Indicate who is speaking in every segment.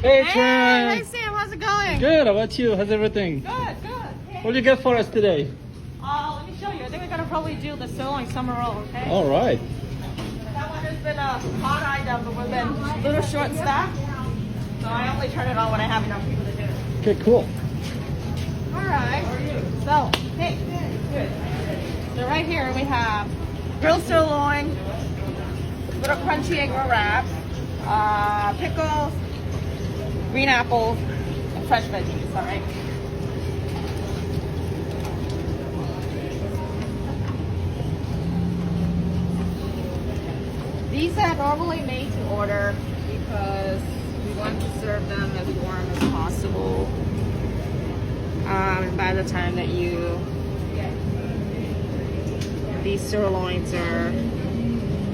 Speaker 1: Hey,
Speaker 2: Hey,
Speaker 1: Tran.
Speaker 2: hey Sam, how's it going?
Speaker 1: Good. How about you? How's everything?
Speaker 2: Good, good. Hey.
Speaker 1: What do you get for us today?
Speaker 2: Let me show you. I think we're gonna probably do the Sirloin Summer Roll, okay?
Speaker 1: All right.
Speaker 2: That one has been a hot item, but we've been a little short staffed. So I only turn it on when I have enough people to do it.
Speaker 1: Okay, cool.
Speaker 2: All right. So, hey, good. So right here we have grilled sirloin, little crunchy egg roll wraps, pickles, green apples, and fresh veggies. All right. These are normally made to order because we want to serve them as warm as possible. And by the time that you get these sirloins are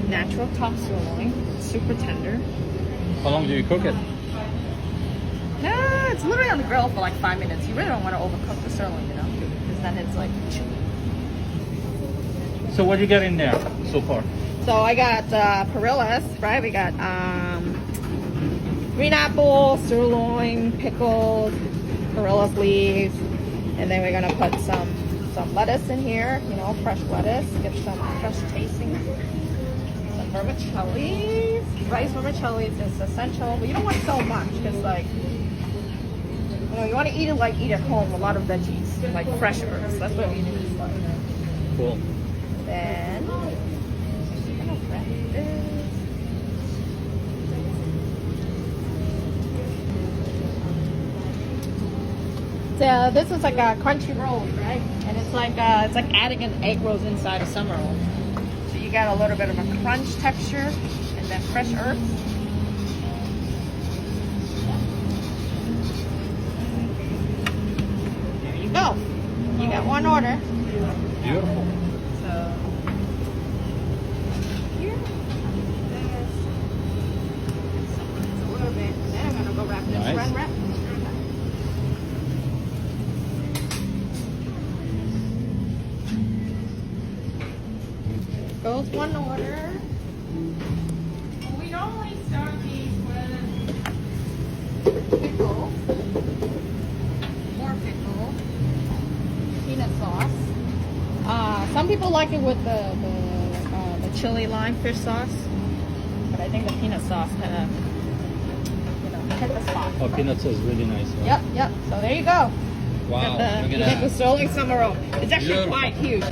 Speaker 2: natural top sirloin, super tender.
Speaker 1: How long do you cook it?
Speaker 2: No, it's literally on the grill for like 5 minutes. You really don't want to overcook the sirloin, you know, because then it's like chewy.
Speaker 1: So what do you get in there so far?
Speaker 2: So I got perillas, right? We got green apple, sirloin, pickles, perillas leaves, and then we're gonna put some lettuce in here, you know, fresh lettuce, get some fresh tasting, some vermicelli. Rice vermicelli is essential, but you don't want so much because, like, you know, you want to eat it eat at home. A lot of veggies, like fresh herbs. That's what we do.
Speaker 1: Cool.
Speaker 2: Then so this is like a crunchy roll, right? And it's like adding an egg rolls inside a summer roll. So you got a little bit of a crunch texture and then fresh herbs. There you go. You got one order.
Speaker 1: Beautiful.
Speaker 2: So here, there's a little bit. Then I'm gonna go wrap this
Speaker 1: Nice.
Speaker 2: run wrap. Goes one order. We normally start these with pickle, more pickle, peanut sauce. Some people like it with the chili lime fish sauce, but I think the peanut sauce kind of, you know, hit the spot.
Speaker 1: Oh, peanuts is really nice. Right?
Speaker 2: Yep. So there you go.
Speaker 1: Wow.
Speaker 2: You
Speaker 1: Look at
Speaker 2: get the
Speaker 1: that.
Speaker 2: Sirloin Summer Roll. It's actually
Speaker 1: Beautiful.
Speaker 2: quite huge.